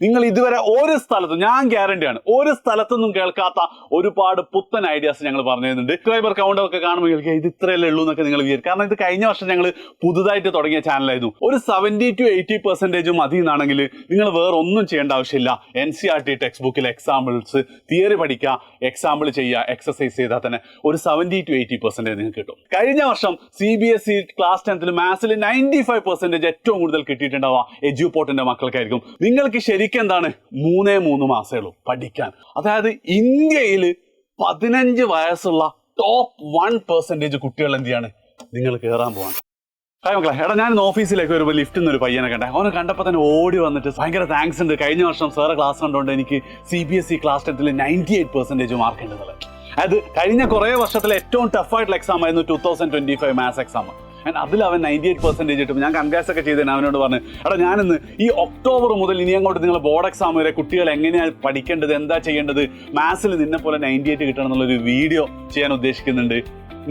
നിങ്ങൾ ഇതുവരെ ഒരു സ്ഥലത്തും, ഞാൻ ഗ്യാരണ്ടിയാണ്, ഒരു സ്ഥലത്തൊന്നും കേൾക്കാത്ത ഒരുപാട് പുത്തൻ ഐഡിയാസ് ഞങ്ങൾ പറഞ്ഞു തരുന്നുണ്ട്. സബ്സ്ക്രൈബർ കൗണ്ട് ഒക്കെ കാണുമ്പോൾ ഇത് ഇത്രയല്ലേ ഉള്ളൂ എന്നൊക്കെ നിങ്ങൾ വിചാരിക്കും. കാരണം ഇത് കഴിഞ്ഞ വർഷം ഞങ്ങൾ പുതുതായിട്ട് തുടങ്ങിയ ചാനലായിരുന്നു. ഒരു 70 to 80% മതി എന്നാണെങ്കിൽ നിങ്ങൾ വേറെ ഒന്നും ചെയ്യേണ്ട ആവശ്യമില്ല. NCERT ടെക്സ്റ്റ് ബുക്കിലെ എക്സാമ്പിൾസ്, തിയറി പഠിക്കുക, എക്സാമ്പിൾ ചെയ്യുക, എക്സസൈസ് ചെയ്താൽ തന്നെ ഒരു 70 to 80% നിങ്ങൾക്ക് കിട്ടും. കഴിഞ്ഞ വർഷം CBSE ക്ലാസ് 10th മാത്സിൽ 95% ഏറ്റവും കൂടുതൽ കിട്ടിയിട്ടുണ്ടാവുക എഡ്യൂപോർട്ടിന്റെ മക്കൾക്കായിരിക്കും. നിങ്ങൾക്ക് ശരിക്കും എന്താണ് 3 മാസമേ ഉള്ളൂ പഠിക്കാൻ. അതായത് ഇന്ത്യയിൽ 15 വയസ്സുള്ള ടോപ്പ് 1% കുട്ടികൾ എന്ത് ചെയ്യാണ് നിങ്ങൾ കയറാൻ പോവാണ്. മക്കളെ, എടാ ഞാൻ ഓഫീസിലേക്ക് വരുമ്പോൾ ലിഫ്റ്റിൽ നിന്ന് ഒരു പയ്യനെ കണ്ടേ. അവനെ കണ്ടപ്പോൾ തന്നെ ഓടി വന്നിട്ട് ഭയങ്കര താങ്ക്സ് ഉണ്ട്, കഴിഞ്ഞ വർഷം സാറെ ക്ലാസ് കണ്ടുകൊണ്ട് എനിക്ക് CBSE ക്ലാസ് 10th 98% മാർക്ക് ഉണ്ടെന്നുള്ളത്. അത് കഴിഞ്ഞ കുറേ വർഷത്തിലെ ഏറ്റവും ടഫായിട്ടുള്ള എക്സാം ആയിരുന്നു 2025 മാത്സ് എക്സാം. അതിൽ അവൻ 98% കിട്ടും. ഞാൻ കൺഗ്രാസ് ഒക്കെ ചെയ്തേനെ. അവനോട് പറഞ്ഞു, എടാ ഞാനിന്ന് ഈ ഒക്ടോബർ മുതൽ ഇനി അങ്ങോട്ട് നിങ്ങൾ ബോർഡ് എക്സാം വരെ കുട്ടികൾ എങ്ങനെയാണ് പഠിക്കേണ്ടത്, എന്താ ചെയ്യേണ്ടത്, മാത്സിൽ നിന്നെ പോലെ 98 കിട്ടണം എന്നുള്ളൊരു വീഡിയോ ചെയ്യാൻ ഉദ്ദേശിക്കുന്നുണ്ട്.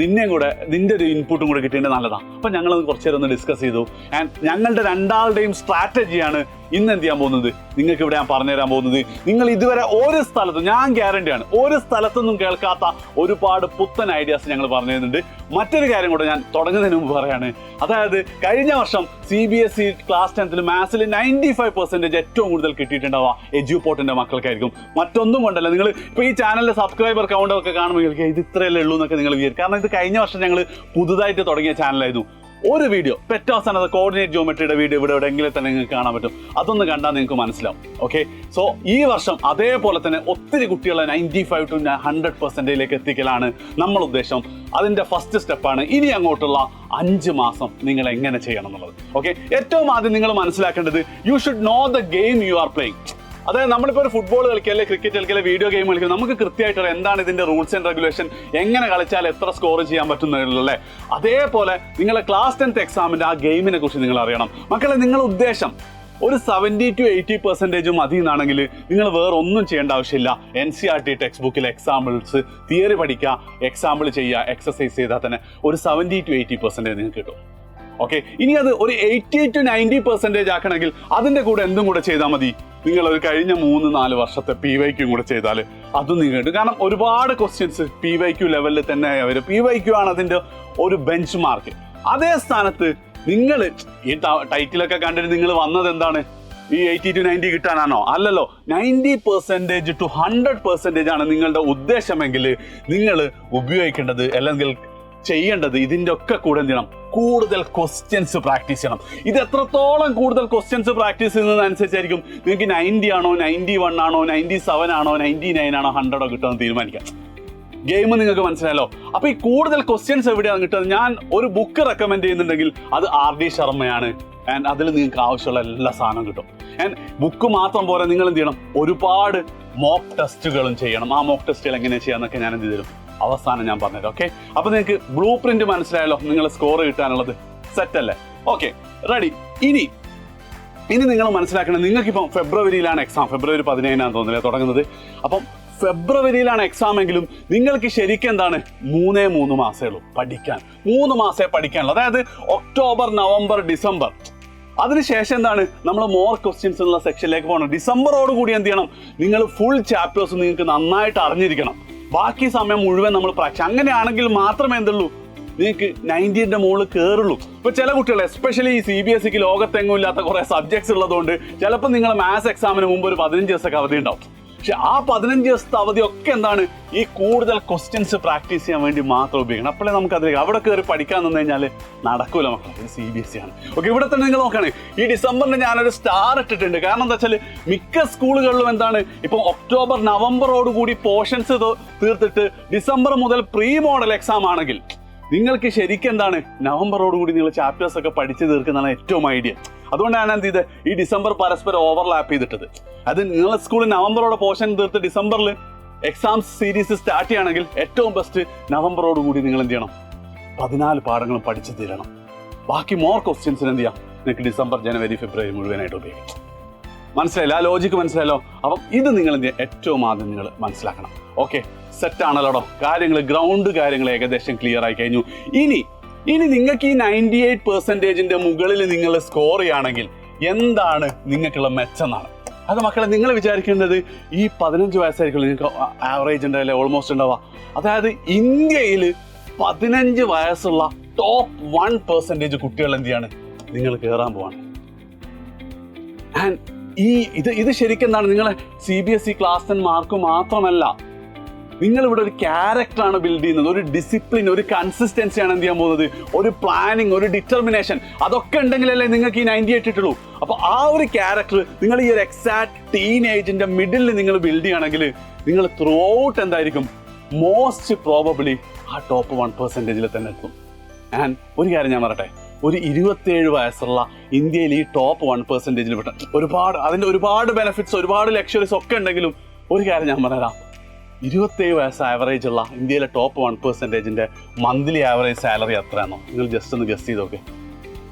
നിന്നെയും കൂടെ, നിന്റെ ഒരു ഇൻപുട്ടും കൂടെ കിട്ടേണ്ടത് നല്ലതാണ്. അപ്പം ഞങ്ങളത് കുറച്ച് നേരം ഒന്ന് ഡിസ്കസ് ചെയ്തു. ആൻഡ് ഞങ്ങളുടെ രണ്ടാളുടെയും സ്ട്രാറ്റജിയാണ് ഇന്ന് എന്ത് ചെയ്യാൻ പോകുന്നത്, നിങ്ങൾക്ക് ഇവിടെ ഞാൻ പറഞ്ഞുതരാൻ പോകുന്നത്. നിങ്ങൾ ഇതുവരെ ഒരു സ്ഥലത്തും, ഞാൻ ഗ്യാരണ്ടിയാണ്, ഒരു സ്ഥലത്തൊന്നും കേൾക്കാത്ത ഒരുപാട് പുത്തൻ ഐഡിയാസ് ഞങ്ങൾ പറഞ്ഞു തരുന്നുണ്ട്. മറ്റൊരു കാര്യം കൂടെ ഞാൻ തുടങ്ങുന്നതിന് മുമ്പ് പറയാണ്. അതായത് കഴിഞ്ഞ വർഷം CBSE ക്ലാസ് 10th മാത്സിൽ 95% ഏറ്റവും കൂടുതൽ കിട്ടിയിട്ടുണ്ടാവുക എഡ്യൂപോർട്ടിന്റെ മക്കൾക്കായിരിക്കും. മറ്റൊന്നും കൊണ്ടല്ല. നിങ്ങൾ ഇപ്പോൾ ഈ ചാനലിലെ സബ്സ്ക്രൈബർ കൗണ്ട് ഒക്കെ കാണുമ്പോൾ ഇത് ഇത്രയല്ലേ ഉള്ളൂ എന്നൊക്കെ നിങ്ങൾ വിചാരിക്കും. കാരണം ഇത് കഴിഞ്ഞ വർഷം ഞങ്ങൾ പുതുതായിട്ട് തുടങ്ങിയ ചാനലായിരുന്നു. ഒരു വീഡിയോ പെറ്റാസാണ്, കോർഡിനേറ്റ് ജിയോമെട്രിയുടെ വീഡിയോ ഇവിടെ എവിടെയെങ്കിലും തന്നെ നിങ്ങൾക്ക് കാണാൻ പറ്റും. അതൊന്ന് കണ്ടാൽ നിങ്ങൾക്ക് മനസ്സിലാവും. ഓക്കെ, സോ ഈ വർഷം അതേപോലെ തന്നെ ഒത്തിരി കുട്ടികളെ 95 to 100% എത്തിക്കലാണ് നമ്മൾ ഉദ്ദേശം. അതിന്റെ ഫസ്റ്റ് സ്റ്റെപ്പാണ് ഇനി അങ്ങോട്ടുള്ള 5 മാസം നിങ്ങൾ എങ്ങനെ ചെയ്യണം എന്നുള്ളത്. ഓക്കെ, ഏറ്റവും ആദ്യം നിങ്ങൾ മനസ്സിലാക്കേണ്ടത്, you should know the game you are playing. അതായത് നമ്മളിപ്പോൾ ഒരു ഫുട്ബോൾ കളിക്കല്ലേ, ക്രിക്കറ്റ് കളിക്കല്ലേ, വീഡിയോ ഗെയിം കളിക്കുക, നമുക്ക് കൃത്യമായിട്ട് എന്താണ് ഇതിന്റെ റൂൾസ് ആൻഡ് റെഗുലേഷൻ, എങ്ങനെ കളിച്ചാൽ എത്ര സ്കോർ ചെയ്യാൻ പറ്റുന്നല്ലേ. അതേപോലെ നിങ്ങളെ ക്ലാസ് 10th എക്സാമിന്റെ ആ ഗെയിമിനെ കുറിച്ച് നിങ്ങൾ അറിയണം. മക്കളെ, നിങ്ങളുടെ ഉദ്ദേശം ഒരു 70 to 80% മതി എന്നാണെങ്കിൽ നിങ്ങൾ വേറെ ഒന്നും ചെയ്യേണ്ട ആവശ്യമില്ല. NCERT ടെക്സ്റ്റ് ബുക്കിലെ എക്സാമ്പിൾസ്, തിയറി പഠിക്കുക, എക്സാമ്പിൾ ചെയ്യുക, എക്സസൈസ് ചെയ്താൽ തന്നെ ഒരു 70 to 80% നിങ്ങൾക്ക് കിട്ടും. ഓക്കെ, ഇനി അത് ഒരു 80 to 90% ആക്കണമെങ്കിൽ അതിന്റെ കൂടെ എന്തും കൂടെ ചെയ്താൽ മതി. നിങ്ങൾ ഒരു കഴിഞ്ഞ 3-4 വർഷത്തെ PYQ കൂടെ ചെയ്താൽ അതും നിങ്ങൾ കിട്ടും. കാരണം ഒരുപാട് ക്വസ്റ്റ്യൻസ് PYQ ലെവലിൽ തന്നെ വരും. PYQ ആണ് അതിന്റെ ഒരു ബെഞ്ച് മാർക്ക്. അതേ സ്ഥാനത്ത് നിങ്ങൾ ഈ ടൈറ്റിലൊക്കെ കണ്ടിട്ട് നിങ്ങൾ വന്നത് എന്താണ്, ഈ 80 to 90 കിട്ടാനാണോ? അല്ലല്ലോ. 90% to 100% ആണ് നിങ്ങളുടെ ഉദ്ദേശമെങ്കിൽ നിങ്ങൾ ഉപയോഗിക്കേണ്ടത് അല്ലെങ്കിൽ ചെയ്യേണ്ടത് ഇതിന്റെ ഒക്കെ കൂടെ എന്ത് ചെയ്യണം, കൂടുതൽ ക്വസ്റ്റ്യൻസ് പ്രാക്ടീസ് ചെയ്യണം. ഇത് എത്രത്തോളം കൂടുതൽ ക്വസ്റ്റ്യൻസ് പ്രാക്ടീസ് ചെയ്യുന്നതനുസരിച്ചായിരിക്കും നിങ്ങൾക്ക് 90 ആണോ, 91 ആണോ, 97 ആണോ, 99 ആണോ, 100 കിട്ടുമെന്ന് തീരുമാനിക്കാം. ഗെയിം നിങ്ങൾക്ക് മനസ്സിലായല്ലോ. അപ്പൊ ഈ കൂടുതൽ ക്വസ്റ്റ്യൻസ് എവിടെയാണ് കിട്ടുന്നത്? ഞാൻ ഒരു ബുക്ക് റെക്കമെൻഡ് ചെയ്യുന്നുണ്ടെങ്കിൽ അത് RD ശർമ്മയാണ്. ആൻഡ് അതിൽ നിങ്ങൾക്ക് ആവശ്യമുള്ള എല്ലാ സാധനവും കിട്ടും. ആൻഡ് ബുക്ക് മാത്രം പോലെ നിങ്ങൾ എന്ത് ചെയ്യണം, ഒരുപാട് മോക്ക് ടെസ്റ്റുകളും ചെയ്യണം. ആ മോക്ക് ടെസ്റ്റുകൾ എങ്ങനെ ചെയ്യാന്നൊക്കെ ഞാൻ എന്ത് തരും അവസാനം ഞാൻ പറഞ്ഞുതരാം. ഓക്കെ, അപ്പൊ നിങ്ങൾക്ക് ബ്ലൂ പ്രിന്റ് മനസ്സിലായല്ലോ, നിങ്ങൾ സ്കോർ കിട്ടാനുള്ളത് സെറ്റ് അല്ലേ? Okay, ready. ഇനി നിങ്ങൾ മനസ്സിലാക്കണം, നിങ്ങൾക്കിപ്പം ഫെബ്രുവരിയിലാണ് എക്സാം. ഫെബ്രുവരി 15 തോന്നുന്നില്ല തുടങ്ങുന്നത്. അപ്പം ഫെബ്രുവരിയിലാണ് എക്സാം എങ്കിലും നിങ്ങൾക്ക് ശരിക്കും എന്താണ് 3 മാസമേ ഉള്ളൂ പഠിക്കാൻ. 3 മാസമേ പഠിക്കാനുള്ളൂ. അതായത് ഒക്ടോബർ, നവംബർ, ഡിസംബർ. അതിനുശേഷം എന്താണ്, നമ്മൾ മോർ ക്വസ്റ്റ്യൻസ് എന്നുള്ള സെക്ഷനിലേക്ക് പോകണം. ഡിസംബറോട് കൂടി എന്ത് ചെയ്യണം, നിങ്ങൾ ഫുൾ ചാപ്റ്റേഴ്സ് നിങ്ങൾക്ക് നന്നായിട്ട് അറിഞ്ഞിരിക്കണം. ബാക്കി സമയം മുഴുവൻ നമ്മൾ പ്രാക്ടീസ്. അങ്ങനെയാണെങ്കിൽ മാത്രമേ എന്തുള്ളൂ, നിങ്ങൾക്ക് 90ന്റെ മുകളിൽ കയറുള്ളൂ. ഇപ്പൊ ചില കുട്ടികൾ, എസ്പെഷ്യലി ഈ CBSEക്ക് ലോകത്തെങ്ങും ഇല്ലാത്ത കുറെ സബ്ജക്ട്സ് ഉള്ളതുകൊണ്ട് ചിലപ്പോൾ നിങ്ങൾ മാത്സ് എക്സാമിന് മുമ്പ് ഒരു 15 ദിവസമൊക്കെ അവധി ഉണ്ടാവും. പക്ഷെ ആ 15 ദിവസത്തെ അവധിയൊക്കെ എന്താണ്, ഈ കൂടുതൽ ക്വസ്റ്റ്യൻസ് പ്രാക്ടീസ് ചെയ്യാൻ വേണ്ടി മാത്രം ഉപയോഗിക്കണം. അപ്പോഴേ നമുക്ക് അതിലേക്ക് അവിടെ കയറി പഠിക്കാൻ നിന്ന് കഴിഞ്ഞാൽ നടക്കൂല മക്കളെ. ഇത് CBSE ആണ്. ഓക്കെ, ഇവിടെ തന്നെ നിങ്ങൾ നോക്കുകയാണ്, ഈ ഡിസംബറിന് ഞാനൊരു സ്റ്റാർ ഇട്ടിട്ടുണ്ട്. കാരണം എന്താ വെച്ചാൽ മിക്ക സ്കൂളുകളിലും എന്താണ്, ഇപ്പം ഒക്ടോബർ, നവംബറോട് കൂടി പോർഷൻസ് തീർത്തിട്ട് ഡിസംബർ മുതൽ പ്രീ മോഡൽ എക്സാം ആണെങ്കിൽ നിങ്ങൾക്ക് ശരിക്കും എന്താണ്, നവംബറോട് കൂടി നിങ്ങൾ ചാപ്റ്റേഴ്സ് ഒക്കെ പഠിച്ചു തീർക്കുന്നതാണ് ഏറ്റവും ഐഡിയ. അതുകൊണ്ടാണ് എന്ത് ചെയ്ത് ഈ ഡിസംബർ പരസ്പരം ഓവർലാപ്പ് ചെയ്തിട്ടത്. അത് നിങ്ങളെ സ്കൂളിൽ നവംബറോടെ പോർഷൻ തീർത്ത് ഡിസംബറിൽ എക്സാം സീരീസ് സ്റ്റാർട്ട് ചെയ്യുകയാണെങ്കിൽ ഏറ്റവും ബെസ്റ്റ് നവംബറോട് കൂടി നിങ്ങൾ എന്ത് ചെയ്യണം, 14 പാഠങ്ങളും പഠിച്ചു തീരണം. ബാക്കി മോർ ക്വസ്റ്റ്യൻസിന് എന്ത് ചെയ്യാം, നിങ്ങൾക്ക് ഡിസംബർ, ജനുവരി, ഫെബ്രുവരി മുഴുവനായിട്ട് ഉപയോഗിക്കാം. മനസ്സിലായില്ല? ആ ലോജിക്ക് മനസ്സിലായല്ലോ? അപ്പം ഇത് നിങ്ങൾ എന്ത് ചെയ്യുക, ഏറ്റവും ആദ്യം നിങ്ങൾ മനസ്സിലാക്കണം. ഓക്കെ, സെറ്റ് ആണല്ലോടോ കാര്യങ്ങൾ, ഗ്രൗണ്ട് കാര്യങ്ങൾ ഏകദേശം ക്ലിയർ ആയി കഴിഞ്ഞു. ഇനി നിങ്ങൾക്ക് ഈ 98% മുകളിൽ നിങ്ങൾ സ്കോർ ചെയ്യുകയാണെങ്കിൽ എന്താണ് നിങ്ങൾക്കുള്ള മെച്ചം എന്നാണ്. അത് മക്കളെ നിങ്ങൾ വിചാരിക്കേണ്ടത് ഈ 15 വയസ്സായിരിക്കും നിങ്ങൾക്ക് ആവറേജ് ഉണ്ടാവില്ലേ, ഓൾമോസ്റ്റ് ഉണ്ടാവുക. അതായത് ഇന്ത്യയിൽ 15 വയസ്സുള്ള ടോപ്പ് 1% കുട്ടികൾ എന്ത് ചെയ്യാണ്, നിങ്ങൾ കയറാൻ പോവാണ്. ആൻഡ് ഇത് ശരിക്കും എന്താണ്, നിങ്ങളെ CBSE ക്ലാസ് 10 മാർക്ക് മാത്രമല്ല, നിങ്ങളിവിടെ ഒരു ക്യാരക്ടറാണ് ബിൽഡ് ചെയ്യുന്നത്, ഒരു ഡിസിപ്ലിൻ, ഒരു കൺസിസ്റ്റൻസിയാണ് എന്ത് ചെയ്യാൻ പോകുന്നത്, ഒരു പ്ലാനിങ്, ഒരു ഡിറ്റർമിനേഷൻ. അതൊക്കെ ഉണ്ടെങ്കിലല്ലേ നിങ്ങൾക്ക് ഈ 98 ഇട്ടുള്ളൂ. അപ്പോൾ ആ ഒരു ക്യാരക്ടർ നിങ്ങൾ ഈ ഒരു എക്സാക്ട് ടീനേജിന്റെ മിഡിലിൽ നിങ്ങൾ ബിൽഡ് ചെയ്യുകയാണെങ്കിൽ നിങ്ങൾ ത്രൂ ഔട്ട് എന്തായിരിക്കും, മോസ്റ്റ് പ്രോബബ്ലി ആ ടോപ്പ് 1%-ൽ തന്നെ എത്തും. ആൻഡ് ഒരു കാര്യം ഞാൻ പറയട്ടെ, ഒരു 27 വയസ്സുള്ള ഇന്ത്യയിൽ ഈ ടോപ്പ് 1%-ൽ പെട്ട അതിൻ്റെ ഒരുപാട് ബെനിഫിറ്റ്സ്, ഒരുപാട് ലക്ഷറീസ് ഒക്കെ ഉണ്ടെങ്കിലും ഒരു കാര്യം ഞാൻ പറയാം, 27 വയസ്സ് ആവറേജ് ഉള്ള ഇന്ത്യയിലെ ടോപ്പ് 1%-ന്റെ മന്ത്ലി ആവറേജ് സാലറി എത്രയാണോ നിങ്ങൾ ജസ്റ്റ് ഒന്ന് ഗസ് ചെയ്ത് നോക്ക്.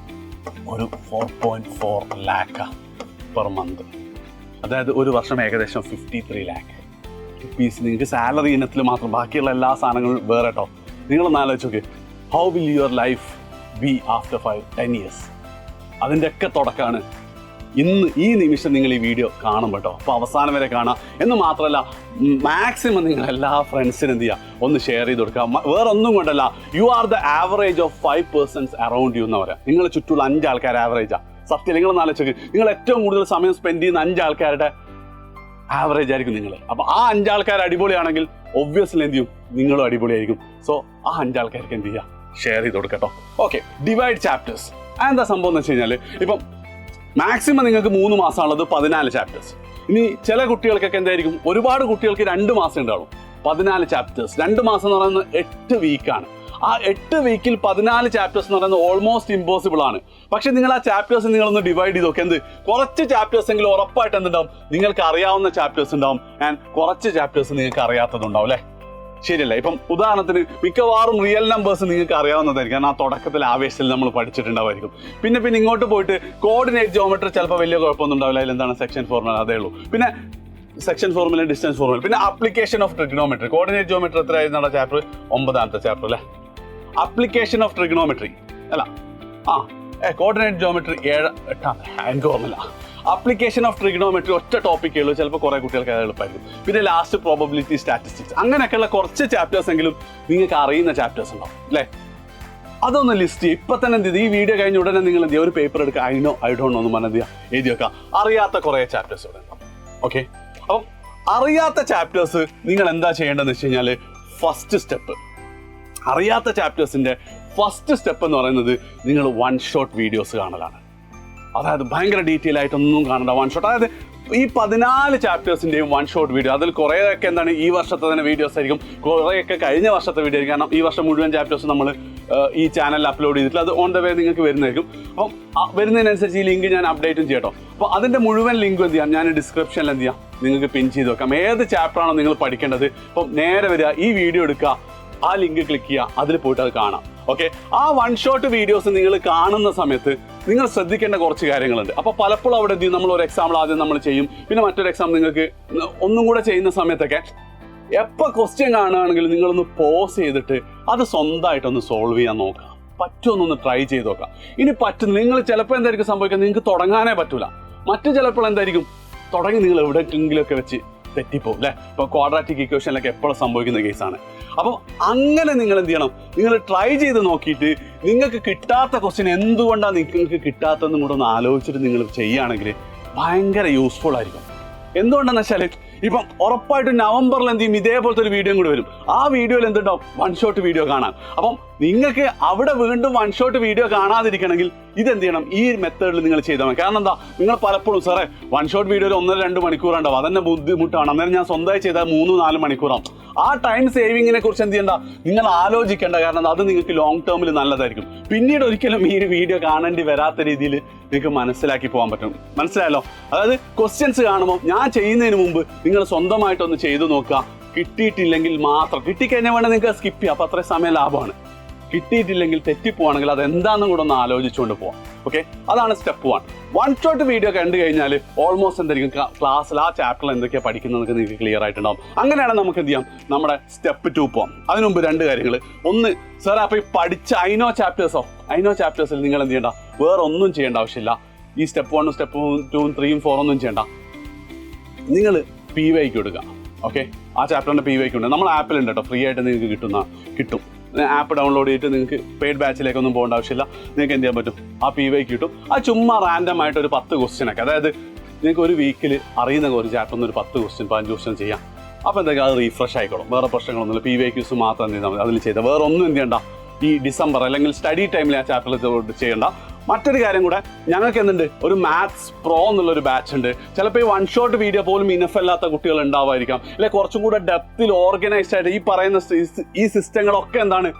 ഒരു 4.4 lakh പെർ മന്ത്. അതായത് ഒരു വർഷം ഏകദേശം 53 lakh റുപ്പീസ് നിങ്ങൾക്ക് സാലറി ഇനത്തിൽ മാത്രം. ബാക്കിയുള്ള എല്ലാ സാധനങ്ങളും വേറെ കേട്ടോ. നിങ്ങളൊന്ന് ആലോചിച്ച് നോക്ക്, how will your life B after 10 years? അതിൻ്റെ ഒക്കെ തുടക്കമാണ് ഇന്ന് ഈ നിമിഷം നിങ്ങൾ ഈ വീഡിയോ കാണുമ്പോൾ കേട്ടോ. അപ്പോൾ അവസാനം വരെ കാണാം. എന്ന് മാത്രമല്ല, മാക്സിമം നിങ്ങൾ എല്ലാ ഫ്രണ്ട്സിനും എന്ത് ചെയ്യുക, ഒന്ന് ഷെയർ ചെയ്ത് കൊടുക്കുക. വേറെ ഒന്നും കൊണ്ടല്ല, you are the average of 5% around U എന്ന് പറയാം. നിങ്ങൾ ചുറ്റുള്ള 5 ആൾക്കാർ ആവറേജാണ്. സത്യം, നിങ്ങളൊന്ന് ആലോചിച്ച്, നിങ്ങൾ ഏറ്റവും കൂടുതൽ സമയം സ്പെൻഡ് ചെയ്യുന്ന 5 ആൾക്കാരുടെ ആവറേജ് ആയിരിക്കും നിങ്ങൾ. അപ്പോൾ ആ 5 ആൾക്കാർ അടിപൊളിയാണെങ്കിൽ ഒബ്വിയസ്ലി എന്ത് ചെയ്യും, നിങ്ങളും അടിപൊളിയായിരിക്കും. സോ ആ 5 ആൾക്കാർക്ക് എന്ത് ചെയ്യുക, ഷെയർ ചെയ്ത് കൊടുക്കട്ടോ. Okay, divide chapters. എന്താ സംഭവം എന്ന് വെച്ച് കഴിഞ്ഞാൽ, ഇപ്പം മാക്സിമം നിങ്ങൾക്ക് 3 മാസമുള്ളത് 14 ചാപ്റ്റേഴ്സ്. ഇനി ചില കുട്ടികൾക്കൊക്കെ എന്തായിരിക്കും, ഒരുപാട് കുട്ടികൾക്ക് 2 മാസം ഉണ്ടാവും. 14 ചാപ്റ്റേഴ്സ്, 2 മാസം എന്ന് പറയുന്നത് 8 വീക്കാണ്. ആ 8 വീക്കിൽ 14 ചാപ്റ്റേഴ്സ് എന്ന് പറയുന്നത് ഓൾമോസ്റ്റ് ഇമ്പോസിബിൾ ആണ്. പക്ഷെ നിങ്ങൾ ആ ചാപ്റ്റേഴ്സ് നിങ്ങളൊന്ന് ഡിവൈഡ് ചെയ്ത് നോക്കുക. എന്ത്, കുറച്ച് ചാപ്റ്റേഴ്സ് എങ്കിലും ഉറപ്പായിട്ട് എന്തുണ്ടാവും, നിങ്ങൾക്ക് അറിയാവുന്ന ചാപ്റ്റേഴ്സ് ഉണ്ടാവും, ആൻഡ് കുറച്ച് ചാപ്റ്റേഴ്സ് നിങ്ങൾക്ക് അറിയാത്തതുണ്ടാവും അല്ലേ? ശരിയല്ല? ഇപ്പം ഉദാഹരണത്തിന് മിക്കവാറും റിയൽ നമ്പേഴ്സ് നിങ്ങൾക്ക് അറിയാവുന്നതായിരിക്കും, കാരണം ആ തുടക്കത്തിൽ ആവേശത്തിൽ നമ്മൾ പഠിച്ചിട്ടുണ്ടാവുമായിരിക്കും. പിന്നെ ഇങ്ങോട്ട് പോയിട്ട് കോർഡിനേറ്റ് ജിയോമെട്രി ചിലപ്പോൾ വലിയ കുഴപ്പമൊന്നും ഉണ്ടാവില്ല. അതിലെന്താണ് സെക്ഷൻ ഫോർമുല, അതേ ഉള്ളൂ. പിന്നെ സെക്ഷൻ ഫോർമുല, ഡിസ്റ്റൻസ് ഫോർമുല, പിന്നെ application of trigonometry. Coordinate geometry എത്രയായിരുന്ന ചാപ്റ്റർ? 9ാമത്തെ ചാപ്റ്റർ അല്ലേ? ആപ്ലിക്കേഷൻ ഓഫ് ട്രിഗ്നോമെട്രി അല്ല, കോർഡിനേറ്റ് ജിയോമെട്രി 8ാമത്തെ, എനിക്ക് ഓർമ്മയില്ല. ആപ്ലിക്കേഷൻ ഓഫ് ട്രിഗ്നോമെട്രി ഒറ്റ ടോപ്പിക്കേ ഉള്ളൂ, ചിലപ്പോൾ കുറേ കുട്ടികൾക്ക് അത് എളുപ്പമായിരിക്കും. പിന്നെ ലാസ്റ്റ് പ്രോബബിലിറ്റി, സ്റ്റാറ്റിസ്റ്റിക്സ്, അങ്ങനെയൊക്കെയുള്ള കുറച്ച് ചാപ്റ്റേഴ്സ് എങ്കിലും നിങ്ങൾക്ക് അറിയുന്ന ചാപ്റ്റേഴ്സ് ഉണ്ടാവും അല്ലേ? അതൊന്ന് ലിസ്റ്റ് ചെയ്യുക. ഇപ്പം തന്നെ എന്ത് ചെയ്ത്, ഈ വീഡിയോ കഴിഞ്ഞ ഉടനെ നിങ്ങൾ എന്ത് ചെയ്യുക, ഒരു പേപ്പർ എടുക്കുക, ഐ ഡോണ്ട് നോ എന്ന് പറഞ്ഞാൽ എഴുതി വെക്കുക. അറിയാത്ത കുറേ ചാപ്റ്റേഴ്സ് ഇവിടെ ഉണ്ടാവും. ഓക്കെ, അപ്പം അറിയാത്ത ചാപ്റ്റേഴ്സ് നിങ്ങൾ എന്താ ചെയ്യേണ്ടതെന്ന് വെച്ച് കഴിഞ്ഞാൽ, ഫസ്റ്റ് സ്റ്റെപ്പ്, അറിയാത്ത ചാപ്റ്റേഴ്സിൻ്റെ ഫസ്റ്റ് സ്റ്റെപ്പ് എന്ന് പറയുന്നത് നിങ്ങൾ 1 ഷോട്ട് വീഡിയോസ് കാണലാണ്. അതായത് ഭയങ്കര ഡീറ്റെയിൽ ആയിട്ടൊന്നും കാണണ്ട, 1 ഷോട്ട്. അതായത് ഈ 14 ചാപ്റ്റേഴ്സിൻ്റെയും 1 ഷോട്ട് വീഡിയോ. അതിൽ കുറേയൊക്കെ എന്താണ് ഈ വർഷത്തെ തന്നെ വീഡിയോസ് ആയിരിക്കും, കുറേയൊക്കെ കഴിഞ്ഞ വർഷത്തെ വീഡിയോ ആയിരിക്കും. കാരണം ഈ വർഷം മുഴുവൻ ചാപ്റ്റേഴ്സ് നമ്മൾ ഈ ചാനലിൽ അപ്ലോഡ് ചെയ്തിട്ടില്ല. അത് ഓൺ ദ വേ നിങ്ങൾക്ക് വരുന്നതായിരിക്കും. അപ്പം വരുന്നതിനനുസരിച്ച് ഈ ലിങ്ക് ഞാൻ അപ്ഡേറ്റും ചെയ്യട്ടോ. അപ്പോൾ അതിൻ്റെ മുഴുവൻ ലിങ്കും എന്ത് ചെയ്യാം, ഞാൻ ഡിസ്ക്രിപ്ഷനിൽ എന്ത് ചെയ്യാം, നിങ്ങൾക്ക് പിൻ ചെയ്ത് വെക്കാം. ഏത് ചാപ്റ്ററാണോ നിങ്ങൾ പഠിക്കേണ്ടത്, അപ്പം നേരെ വരിക, ഈ വീഡിയോ എടുക്കുക, ആ ലിങ്ക് ക്ലിക്ക് ചെയ്യുക, അതിൽ പോയിട്ട് അത് കാണാം. ഓക്കെ, ആ 1 ഷോട്ട് വീഡിയോസ് നിങ്ങൾ കാണുന്ന സമയത്ത് നിങ്ങൾ ശ്രദ്ധിക്കേണ്ട കുറച്ച് കാര്യങ്ങളുണ്ട്. അപ്പോൾ പലപ്പോഴും അവിടെ എന്ത് ചെയ്യും, നമ്മൾ ഒരു എക്സാമ്പിൾ ആദ്യം നമ്മൾ ചെയ്യും, പിന്നെ മറ്റൊരു എക്സാം നിങ്ങൾക്ക് ഒന്നും കൂടെ ചെയ്യുന്ന സമയത്തൊക്കെ എപ്പോൾ ക്വസ്റ്റ്യൻ കാണുകയാണെങ്കിൽ നിങ്ങളൊന്ന് പോസ് ചെയ്തിട്ട് അത് സ്വന്തമായിട്ടൊന്ന് സോൾവ് ചെയ്യാൻ നോക്കുക. പറ്റുമെന്നൊന്ന് ട്രൈ ചെയ്ത് നോക്കാം. ഇനി പറ്റുന്നില്ല, നിങ്ങൾ ചിലപ്പോൾ എന്തായിരിക്കും സംഭവിക്കുക, നിങ്ങൾക്ക് തുടങ്ങാനേ പറ്റൂല. മറ്റു ചിലപ്പോൾ എന്തായിരിക്കും, തുടങ്ങി നിങ്ങൾ എവിടെയെങ്കിലുമൊക്കെ വെച്ച് തെറ്റിപ്പോകും അല്ലേ? ഇപ്പോൾ ക്വാഡ്രാറ്റിക് ഇക്വേഷനിലൊക്കെ എപ്പോഴും സംഭവിക്കുന്ന കേസാണ്. അപ്പം അങ്ങനെ നിങ്ങൾ എന്ത് ചെയ്യണം, നിങ്ങൾ ട്രൈ ചെയ്ത് നോക്കിയിട്ട് നിങ്ങൾക്ക് കിട്ടാത്ത ക്വസ്റ്റ്യൻ എന്തുകൊണ്ടാണ് നിങ്ങൾക്ക് കിട്ടാത്തതെന്നും കൂടെ ഒന്ന് ആലോചിച്ചിട്ട് നിങ്ങൾ ചെയ്യുകയാണെങ്കിൽ ഭയങ്കര യൂസ്ഫുൾ ആയിരിക്കും. എന്തുകൊണ്ടാണെന്ന് വെച്ചാൽ, ഇപ്പം ഉറപ്പായിട്ടും നവംബറിൽ എന്ത് ചെയ്യും, ഇതേപോലത്തെ ഒരു വീഡിയോ കൂടി വരും. ആ വീഡിയോയിൽ എന്തുണ്ടാവും, 1 ഷോട്ട് വീഡിയോ കാണാൻ. അപ്പം നിങ്ങൾക്ക് അവിടെ വീണ്ടും 1 ഷോട്ട് വീഡിയോ കാണാതിരിക്കണമെങ്കിൽ ഇതെന്ത് ചെയ്യണം, ഈ മെത്തേഡിൽ നിങ്ങൾ ചെയ്താൽ മതി. കാരണം എന്താ, നിങ്ങൾ പലപ്പോഴും സാറേ 1 ഷോട്ട് വീഡിയോയിൽ 1-2 മണിക്കൂറുണ്ടാവും, അതന്നെ ബുദ്ധിമുട്ടാണ്. അന്നേരം ഞാൻ സ്വന്തമായി ചെയ്താൽ 3-4 മണിക്കൂറാവും. ആ ടൈം സേവിങ്ങിനെ കുറിച്ച് എന്ത് ചെയ്യണ്ട, നിങ്ങൾ ആലോചിക്കേണ്ട. കാരണം അത് നിങ്ങൾക്ക് ലോങ് ടേമിൽ നല്ലതായിരിക്കും. പിന്നീട് ഒരിക്കലും ഈ വീഡിയോ കാണേണ്ടി വരാത്ത രീതിയിൽ നിങ്ങൾക്ക് മനസ്സിലാക്കി പോകാൻ പറ്റും. മനസ്സിലായല്ലോ? അതായത് ക്വസ്റ്റ്യൻസ് കാണുമ്പോൾ ഞാൻ ചെയ്യുന്നതിന് മുമ്പ് നിങ്ങൾ സ്വന്തമായിട്ടൊന്ന് ചെയ്തു നോക്കുക. കിട്ടിയിട്ടില്ലെങ്കിൽ മാത്രം, കിട്ടിക്കഴിഞ്ഞാൽ വേണമെങ്കിൽ നിങ്ങൾക്ക് സ്കിപ്പ് ചെയ്യാം, അപ്പോൾ അത്രയും സമയം ലാഭമാണ്. കിട്ടിയിട്ടില്ലെങ്കിൽ തെറ്റിപ്പോവാണെങ്കിൽ അത് എന്താണെന്നും കൂടെ ഒന്ന് ആലോചിച്ചുകൊണ്ട് പോവാം. ഓക്കെ, അതാണ് സ്റ്റെപ്പ് 1. 1 ഷോട്ട് വീഡിയോ കണ്ടു കഴിഞ്ഞാൽ ഓൾമോസ്റ്റ് എന്തായിരിക്കും, ക്ലാസ്സിൽ ആ ചാപ്റ്ററിൽ എന്തൊക്കെയാണ് പഠിക്കുന്നതൊക്കെ നിങ്ങൾക്ക് ക്ലിയർ ആയിട്ടുണ്ടാവും. അങ്ങനെയാണ് നമുക്ക് എന്ത് ചെയ്യാം, നമ്മുടെ സ്റ്റെപ്പ് 2 പോകാം. അതിനു മുമ്പ് 2 കാര്യങ്ങൾ. ഒന്ന്, സാർ അപ്പോൾ ഈ പഠിച്ച ഐനോ ചാപ്റ്റേഴ്സിൽ നിങ്ങൾ എന്ത് ചെയ്യണ്ട, വേറെ ഒന്നും ചെയ്യേണ്ട ആവശ്യമില്ല. ഈ സ്റ്റെപ്പ് 1, സ്റ്റെപ്പ് 2, 3, 4 ഒന്നും ചെയ്യണ്ട. നിങ്ങൾ PYQ എടുക്കുക. ഓക്കെ, ആ ചാപ്റ്ററിൻ്റെ PYQ ഉണ്ട്, നമ്മൾ ആപ്പിലുണ്ട് കേട്ടോ, ഫ്രീ ആയിട്ട് നിങ്ങൾക്ക് കിട്ടും. ആപ്പ് ഡൗൺലോഡ് ചെയ്തിട്ട് നിങ്ങൾക്ക് പെയ്ഡ് ബാച്ചിലേക്കൊന്നും പോകേണ്ട ആവശ്യമില്ല. നിങ്ങൾക്ക് എന്ത് ചെയ്യാൻ പറ്റും, ആ PYQ കിട്ടും. അത് ചുമ്മാ റാൻഡം ആയിട്ട് ഒരു 10 ക്വസ്റ്റ്യനൊക്കെ, അതായത് നിങ്ങൾക്ക് ഒരു വീക്കിൽ അറിയുന്ന ഒരു ചാപ്റ്ററിൽ നിന്ന് ഒരു 10 ക്വസ്റ്റ്യൻ 15 ക്വസ്റ്റ്യൻ ചെയ്യാം. അപ്പോൾ എന്തൊക്കെയാണ് അത് റീഫ്രഷ് ആയിക്കോളും, വേറെ പ്രശ്നങ്ങളൊന്നുമില്ല. PYQs മാത്രം എന്ത് ചെയ്താൽ മതി, അതിൽ ചെയ്താൽ വേറെ ഒന്നും എന്ത് ചെയ്യണ്ട. ഈ ഡിസംബർ അല്ലെങ്കിൽ സ്റ്റഡി ടൈമിൽ ആ ചാപ്റ്ററിൽ ചെയ്യേണ്ട. മറ്റൊരു കാര്യം കൂടെ, ഞങ്ങൾക്ക് എന്തുണ്ട്, ഒരു മാത്സ് പ്രോ എന്നുള്ളൊരു ബാച്ച് ഉണ്ട്. ചിലപ്പോൾ ഈ 1 ഷോട്ട് വീഡിയോ പോലും ഇനഫ് അല്ലാത്ത കുട്ടികൾ ഉണ്ടാവായിരിക്കാം, അല്ലെ കുറച്ചും കൂടെ ഡെപ്തിൽ ഓർഗനൈസ്ഡ് ആയിട്ട് ഈ പറയുന്ന ഈ സിസ്റ്റങ്ങളൊക്കെ എന്താണ്,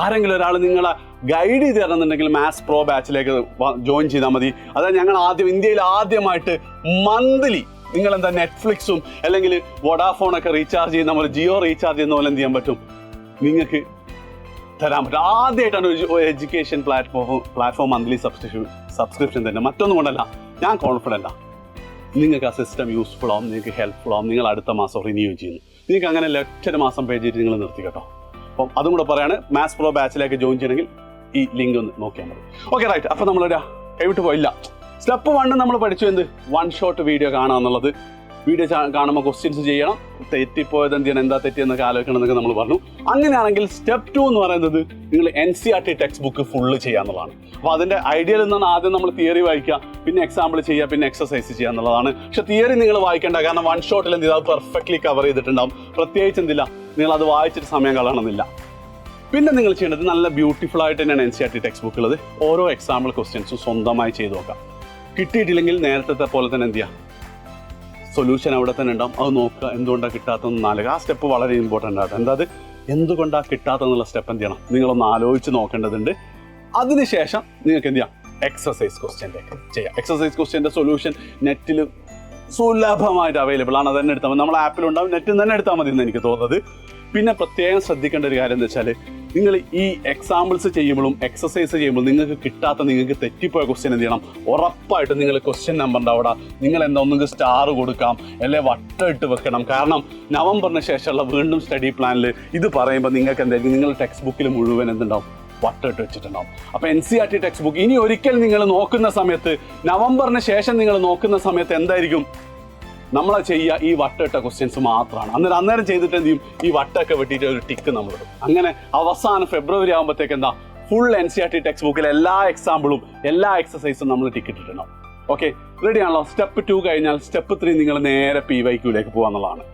ആരെങ്കിലും ഒരാൾ നിങ്ങളെ ഗൈഡ് ചെയ്ത് തരണമെന്നുണ്ടെങ്കിൽ മാത്സ് പ്രോ ബാച്ചിലേക്ക് ജോയിൻ ചെയ്താൽ മതി. അതായത് ഞങ്ങൾ ഇന്ത്യയിൽ ആദ്യമായിട്ട് മന്ത്ലി നിങ്ങൾ എന്താ നെറ്റ്ഫ്ലിക്സും അല്ലെങ്കിൽ വോഡാഫോണൊക്കെ റീചാർജ് ചെയ്യുന്ന പോലെ, ജിയോ റീചാർജ് ചെയ്യുന്ന പോലെ എന്ത് ചെയ്യാൻ പറ്റും, നിങ്ങൾക്ക് തരാൻ പറ്റും. ആദ്യമായിട്ടാണ് ഒരു എഡ്യൂക്കേഷൻ പ്ലാറ്റ്ഫോം മന്ത്ലി സബ്സ്ക്രിപ്ഷൻ തന്നെ. മറ്റൊന്നും കൊണ്ടല്ല, ഞാൻ കോൺഫിഡൻ്റ് ആണ് നിങ്ങൾക്ക് ആ സിസ്റ്റം യൂസ്ഫുൾ ആവും, നിങ്ങൾക്ക് ഹെൽപ്ഫുൾ ആവും. നിങ്ങൾ അടുത്ത മാസം റിന്യൂ ചെയ്യുന്നു. നിങ്ങൾക്ക് അങ്ങനെ ഒറ്റ മാസം പേ ചെയ്തിട്ട് നിങ്ങൾ നിർത്തി കേട്ടോ. അപ്പം അതും കൂടെ പറയാണ്, മാത്സ് പ്രോ ബാച്ചിലേക്ക് ജോയിൻ ചെയ്യണമെങ്കിൽ ഈ ലിങ്ക് ഒന്ന് നോക്കിയാൽ മതി. Okay, right. അപ്പോൾ നമ്മളൊരു കൈവിട്ട് പോയില്ല. സ്റ്റെപ്പ് 1 നമ്മൾ പഠിച്ചു എന്ത്, 1 ഷോട്ട് വീഡിയോ കാണുക എന്നുള്ളത്. വീഡിയോ കാണുമ്പോൾ ക്വസ്റ്റ്യൻസ് ചെയ്യണം, തെറ്റിപ്പോയത് എന്ത് ചെയ്യണം, എന്താ തെറ്റിയെന്നൊക്കെ ആലോചിക്കണം എന്നൊക്കെ നമ്മൾ പറഞ്ഞു. അങ്ങനെയാണെങ്കിൽ സ്റ്റെപ്പ് 2 എന്ന് പറയുന്നത് നിങ്ങൾ NCERT ടെക്സ്റ്റ് ബുക്ക് ഫുള്ള് ചെയ്യുക എന്നുള്ളതാണ്. അപ്പോൾ അതിൻ്റെ ഐഡിയയിൽ നിന്നാണ് ആദ്യം നമ്മൾ തിയറി വായിക്കുക, പിന്നെ എക്സാമ്പിൾ ചെയ്യുക, പിന്നെ എക്സസൈസ് ചെയ്യുക എന്നുള്ളതാണ്. പക്ഷേ തിയറി നിങ്ങൾ വായിക്കേണ്ട, കാരണം 1 ഷോട്ടിൽ എന്ത് ചെയ്താൽ അത് പെർഫെക്റ്റ്ലി കവർ ചെയ്തിട്ടുണ്ടാവും. പ്രത്യേകിച്ച് എന്തില്ല, നിങ്ങൾ അത് വായിച്ചിട്ട് സമയം കളയണമെന്നില്ല. പിന്നെ നിങ്ങൾ ചെയ്യേണ്ടത്, നല്ല ബ്യൂട്ടിഫുൾ ആയിട്ട് തന്നെയാണ് NCERT ടെക്സ്റ്റ് ബുക്ക് ഉള്ളത്. ഓരോ എക്സാമ്പിൾ ക്വസ്റ്റ്യൻസും സ്വന്തമായി ചെയ്ത് നോക്കാം. കിട്ടിയിട്ടില്ലെങ്കിൽ നേരത്തെ പോലെ തന്നെ എന്ത് ചെയ്യുക, സൊല്യൂഷൻ അവിടെ തന്നെ ഉണ്ടാവും, അത് നോക്കുക. എന്തുകൊണ്ടാണ് കിട്ടാത്തതെന്ന് ആലോചിക്കുക. ആ സ്റ്റെപ്പ് വളരെ ഇമ്പോർട്ടൻ്റ് ആണ്. എന്താ അത്, എന്തുകൊണ്ടാണ് കിട്ടാത്തതെന്നുള്ള സ്റ്റെപ്പ് എന്ത് ചെയ്യണം, നിങ്ങളൊന്ന് ആലോചിച്ച് നോക്കേണ്ടതുണ്ട്. അതിനുശേഷം നിങ്ങൾക്ക് എന്ത് ചെയ്യാം, എക്സസൈസ് ക്വസ്റ്റ്യനിലേക്ക് ചെയ്യാം. എക്സസൈസ് ക്വസ്റ്റ്യൻ്റെ സൊല്യൂഷൻ നെറ്റിൽ സുലഭമായിട്ട് അവൈലബിൾ ആണ്. അത് തന്നെ എടുത്താൽ മതി, നമ്മൾ ആപ്പിലുണ്ടാവും, നെറ്റിൽ തന്നെ എടുത്താൽ മതി എന്ന് എനിക്ക് തോന്നുന്നത്. പിന്നെ പ്രത്യേകം ശ്രദ്ധിക്കേണ്ട ഒരു കാര്യം എന്താ വെച്ചാൽ, നിങ്ങൾ ഈ എക്സാമ്പിൾസ് ചെയ്യുമ്പോഴും എക്സസൈസ് ചെയ്യുമ്പോൾ നിങ്ങൾക്ക് തെറ്റിപ്പോയ ക്വസ്റ്റ്യൻ എന്ത് ചെയ്യണം, ഉറപ്പായിട്ടും നിങ്ങൾ ക്വസ്റ്റ്യൻ നമ്പറിൻ്റെ അവിടെ നിങ്ങൾ എന്താ ഒന്നുകിൽ സ്റ്റാർ കൊടുക്കാം, അല്ലെങ്കിൽ വട്ടം ഇട്ട് വെക്കണം. കാരണം നവംബറിന് ശേഷമുള്ള വീണ്ടും സ്റ്റഡി പ്ലാനിൽ ഇത് പറയുമ്പോൾ നിങ്ങൾക്ക് എന്തായിരിക്കും, നിങ്ങളുടെ ടെക്സ്റ്റ് ബുക്കിൽ മുഴുവൻ എന്തുണ്ടാവും, വട്ടമിട്ട് വെച്ചിട്ടുണ്ടാവും. അപ്പോൾ NCERT ടെക്സ്റ്റ് ബുക്ക് ഇനി ഒരിക്കൽ നിങ്ങൾ നോക്കുന്ന സമയത്ത്, നവംബറിന് ശേഷം നിങ്ങൾ നോക്കുന്ന സമയത്ത് എന്തായിരിക്കും, നമ്മളെ ചെയ്യുക ഈ വട്ടമിട്ട ക്വസ്റ്റ്യൻസ് മാത്രമാണ്. അന്നേരം ചെയ്തിട്ട് എന്ത് ചെയ്യും, ഈ വട്ടമൊക്കെ വെട്ടിയിട്ട് ഒരു ടിക്ക് നമ്മൾ ഇടും. അങ്ങനെ അവസാനം ഫെബ്രുവരി ആകുമ്പോഴത്തേക്ക് എന്താ, ഫുൾ NCERT ടെക്സ്റ്റ് ബുക്കിൽ എല്ലാ എക്സാമ്പിളും എല്ലാ എക്സസൈസും നമ്മൾ ടിക്ക് ഇട്ടിട്ടുണ്ടാവും. ഓക്കെ, റെഡി ആണല്ലോ. സ്റ്റെപ്പ് 2 കഴിഞ്ഞാൽ സ്റ്റെപ്പ് 3 നിങ്ങൾ നേരെ PYQലേക്ക് പോകാന്നുള്ളതാണ്.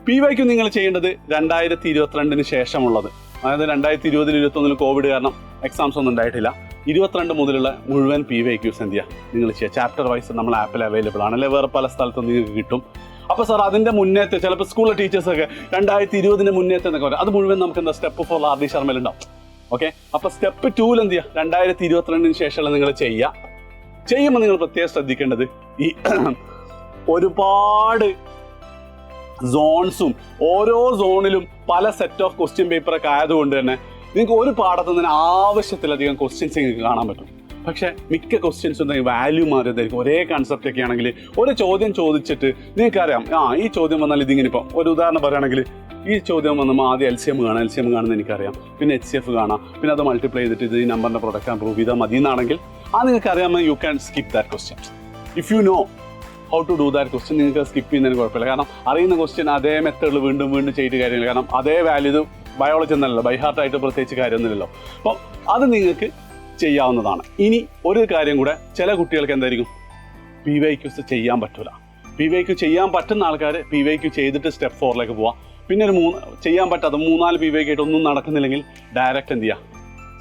PYQ നിങ്ങൾ ചെയ്യേണ്ടത് 2022 ശേഷമുള്ളത്, അതായത് 2020 2021 കോവിഡ് കാരണം എക്സാംസ് ഒന്നും ഉണ്ടായിട്ടില്ല. 22 മുതലുള്ള മുഴുവൻ PYQs എന്ത് ചെയ്യുക, നിങ്ങൾ ചെയ്യുക. ചാപ്റ്റർ വൈസ് നമ്മൾ ആപ്പിൽ അവൈലബിൾ ആണ്, അല്ലെങ്കിൽ വേറെ പല സ്ഥലത്തും നിങ്ങൾക്ക് കിട്ടും. അപ്പോൾ സാർ അതിൻ്റെ മുന്നേത്തെ ചിലപ്പോൾ സ്കൂളിലെ ടീച്ചേഴ്സൊക്കെ 2020 മുന്നേത്തെ എന്നൊക്കെ പറയും, അത് മുഴുവൻ നമുക്ക് എന്താ സ്റ്റെപ്പ് 4 RD ശർമ്മയിലുണ്ടാവും. ഓക്കെ, അപ്പോൾ സ്റ്റെപ്പ് 2 എന്ത് ചെയ്യുക, 2022 ശേഷമുള്ള നിങ്ങൾ ചെയ്യുമ്പോൾ നിങ്ങൾ പ്രത്യേകം ശ്രദ്ധിക്കേണ്ടത്, ഈ ഒരുപാട് സോൺസും ഓരോ സോണിലും പല സെറ്റ് ഓഫ് ക്വസ്റ്റ്യൻ പേപ്പറൊക്കെ ആയതുകൊണ്ട് തന്നെ നിങ്ങൾക്ക് ഒരു പാഠത്തു നിന്ന് ആവശ്യത്തിലധികം ക്വസ്റ്റ്യൻസ് നിങ്ങൾക്ക് കാണാൻ പറ്റും. പക്ഷേ മിക്ക ക്വസ്റ്റ്യൻസും വാല്യൂ മാറിയതായിരിക്കും. ഒരേ കൺസെപ്റ്റ് ഒക്കെ ആണെങ്കിൽ ഒരു ചോദ്യം ചോദിച്ചിട്ട് നിങ്ങൾക്കറിയാം, ഈ ചോദ്യം വന്നാൽ ഇതിങ്ങനെ, ഇപ്പം ഒരു ഉദാഹരണം പറയുകയാണെങ്കിൽ ഈ ചോദ്യം വന്നപ്പോൾ ആദ്യം LCM കാണുന്നത് എനിക്കറിയാം, പിന്നെ HCF കാണാം, പിന്നെ അത് മൾട്ടിപ്ലൈ ചെയ്തിട്ട് ഇത് ഈ നമ്പറിൻ്റെ പ്രൊഡക്റ്റ് പ്രൂവ് ചെയ്താൽ മതി എന്നാണെങ്കിൽ നിങ്ങൾക്ക് അറിയാമെങ്കിൽ you can skip that question. If you know how to do that question, നിങ്ങൾക്ക് സ്കിപ്പ് ചെയ്യുന്നതിന് കുഴപ്പമില്ല. കാരണം അറിയുന്ന ക്വസ്റ്റ്യൻ അതേ മെത്തേഡിൽ വീണ്ടും ചെയ്തിട്ട് കാര്യമില്ല. കാരണം അതേ വാല്യൂ, ഇത് ബയോളജി എന്നല്ലല്ലോ, ബൈ ഹാർട്ടായിട്ട് പ്രത്യേകിച്ച് കാര്യമൊന്നുമില്ലല്ലോ. അപ്പം അത് നിങ്ങൾക്ക് ചെയ്യാവുന്നതാണ്. ഇനി ഒരു കാര്യം കൂടെ, ചില കുട്ടികൾക്ക് എന്തായിരിക്കും, PYQs ചെയ്യാൻ പറ്റില്ല. PYQ ചെയ്യാൻ പറ്റുന്ന ആൾക്കാർ PYQ ചെയ്തിട്ട് സ്റ്റെപ്പ് 4ലേക്ക് പോവാം. പിന്നെ ഒരു ചെയ്യാൻ പറ്റാത്ത 3-4 PYQ ആയിട്ട് ഒന്നും നടക്കുന്നില്ലെങ്കിൽ ഡയറക്റ്റ് എന്ത് ചെയ്യുക,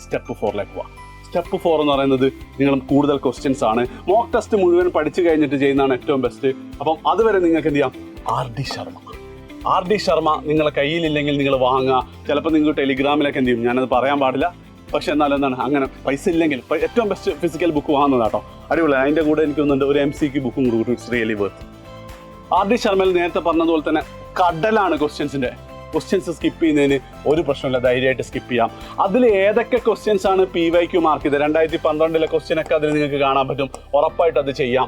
സ്റ്റെപ്പ് 4ലേക്ക് പോവാം. സ്റ്റെപ്പ് 4 എന്ന് പറയുന്നത് നിങ്ങൾ കൂടുതൽ ക്വസ്റ്റ്യൻസ് ആണ്. മോക്ക് ടെസ്റ്റ് മുഴുവൻ പഠിച്ചു കഴിഞ്ഞിട്ട് ചെയ്യുന്നതാണ് ഏറ്റവും ബെസ്റ്റ്. അപ്പം അതുവരെ നിങ്ങൾക്ക് എന്ത് ചെയ്യാം, RD ശർമ്മ നിങ്ങളെ കയ്യിലില്ലെങ്കിൽ നിങ്ങൾ വാങ്ങുക. ചിലപ്പോൾ നിങ്ങൾക്ക് ടെലിഗ്രാമിലൊക്കെ എന്ത് ചെയ്യും, ഞാനത് പറയാൻ പാടില്ല, പക്ഷെ എന്നാലും എന്താണ്, അങ്ങനെ പൈസ ഇല്ലെങ്കിൽ ഏറ്റവും ബെസ്റ്റ് ഫിസിക്കൽ ബുക്ക് വാങ്ങുന്നത് കേട്ടോ, അടിപൊളി. അതിൻ്റെ കൂടെ എനിക്കൊന്നുണ്ട്, ഒരു MCQ ബുക്കും കൂടി, ഇറ്റ്സ് റിയലി വർത്ത്. RD ശർമ്മയിൽ നേരത്തെ പറഞ്ഞതുപോലെ തന്നെ കടലാണ് ക്വസ്റ്റ്യൻസ് സ്കിപ്പ് ചെയ്യുന്നതിന് ഒരു പ്രശ്നമില്ല, ധൈര്യമായിട്ട് സ്കിപ്പ് ചെയ്യാം. അതിൽ ഏതൊക്കെ ക്വസ്റ്റ്യൻസ് ആണ് PYQ മാർക്ക് ചെയ്തത്, 2012 ക്വസ്റ്റ്യനൊക്കെ അതിൽ നിങ്ങൾക്ക് കാണാൻ പറ്റും. ഉറപ്പായിട്ട് അത് ചെയ്യാം.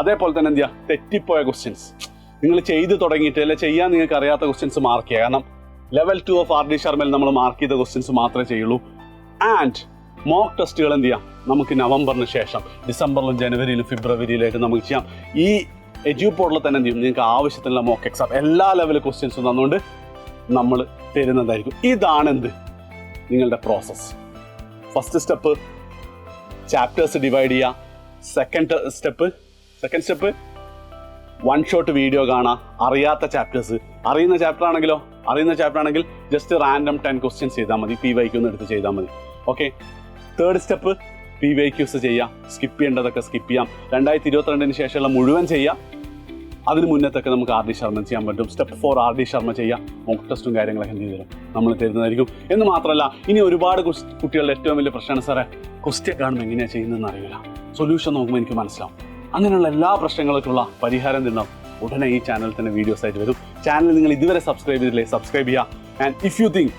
അതേപോലെ തന്നെ എന്ത് ചെയ്യുക, തെറ്റിപ്പോയ ക്വസ്റ്റ്യൻസ് നിങ്ങൾ ചെയ്ത് തുടങ്ങിയിട്ട് അല്ലെ ചെയ്യാൻ നിങ്ങൾക്ക് അറിയാത്ത ക്വസ്റ്റ്യൻസ് മാർക്ക് ചെയ്യുക. കാരണം ലെവൽ 2 ഓഫ് RD ശർമ്മയിൽ നമ്മൾ മാർക്ക് ചെയ്ത ക്വസ്റ്റ്യൻസ് മാത്രമേ ചെയ്യുള്ളൂ. ആൻഡ് മോക്ക് ടെസ്റ്റുകൾ എന്ത് ചെയ്യാം, നമുക്ക് നവംബറിന് ശേഷം ഡിസംബറിലും ജനുവരിയിലും ഫെബ്രുവരിയിലായിട്ട് നമുക്ക് ചെയ്യാം. ഈ എഡ്യൂപോർട്ടിൽ തന്നെ എന്ത് ചെയ്യും, നിങ്ങൾക്ക് ആവശ്യത്തിനുള്ള മോക്ക് എക്സാം എല്ലാ ലെവൽ ക്വസ്റ്റ്യൻസും തന്നുകൊണ്ട് നമ്മൾ തരുന്നതായിരിക്കും. ഇതാണ് എന്ത് നിങ്ങളുടെ process. First step chapters divide ചെയ്യുക. Second step one shot video കാണുക. അറിയാത്ത ചാപ്റ്റേഴ്സ്, അറിയുന്ന ചാപ്റ്റർ ആണെങ്കിൽ ജസ്റ്റ് റാൻഡം 10 ക്വസ്റ്റ്യൻസ് ചെയ്താൽ മതി, PYQ എടുത്ത് ചെയ്താൽ മതി. ഓക്കെ. തേർഡ് സ്റ്റെപ്പ് PYQs ചെയ്യാം, സ്കിപ്പ് ചെയ്യേണ്ടതൊക്കെ സ്കിപ്പ് ചെയ്യാം. 2022 ശേഷമുള്ള മുഴുവൻ ചെയ്യാം. അതിന് മുന്നത്തൊക്കെ നമുക്ക് RD ശർമ്മ ചെയ്യാൻ പറ്റും. സ്റ്റെപ്പ് 4 RD ശർമ്മ ചെയ്യാം. മോക്ക് ടെസ്റ്റും കാര്യങ്ങളൊക്കെ എന്ത് ചെയ്തു നമ്മൾ തരുന്നതായിരിക്കും. എന്ന് മാത്രമല്ല, ഇനി ഒരുപാട് കുട്ടികളുടെ ഏറ്റവും വലിയ പ്രശ്നമാണ് സാറേ, ക്വസ്റ്റ്യൻ കാണുമ്പോൾ എങ്ങനെയാണ് ചെയ്യുന്നതെന്ന് അറിയില്ല, സൊല്യൂഷൻ നോക്കുമ്പോൾ എനിക്ക് മനസ്സിലാവും. അങ്ങനെയുള്ള എല്ലാ പ്രശ്നങ്ങൾക്കുള്ള പരിഹാരം തരണം ഉടനെ ഈ ചാനലിൽ തന്നെ വീഡിയോസ് ആയിട്ട് വരും. ചാനൽ നിങ്ങൾ ഇതുവരെ സബ്സ്ക്രൈബ് ചെയ്തില്ലേ, സബ്സ്ക്രൈബ് ചെയ്യുക. And if you think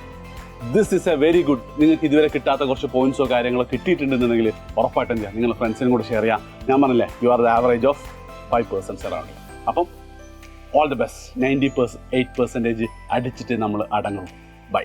this is A very good, നിങ്ങൾക്ക് ഇതുവരെ കിട്ടാത്ത കുറച്ച് പോയിന്റ്സോ കാര്യങ്ങളോ കിട്ടിയിട്ടുണ്ടെന്നുണ്ടെങ്കിൽ ഉറപ്പായിട്ടും ചെയ്യാം, നിങ്ങളുടെ ഫ്രണ്ട്സിനും കൂടെ ഷെയർ ചെയ്യാം. ഞാൻ പറഞ്ഞില്ലേ, you are the average of 5% around. അപ്പം ഓൾ ദി ബെസ്റ്റ്. 98% അടിച്ചിട്ട് നമ്മൾ അടങ്ങും. ബൈ.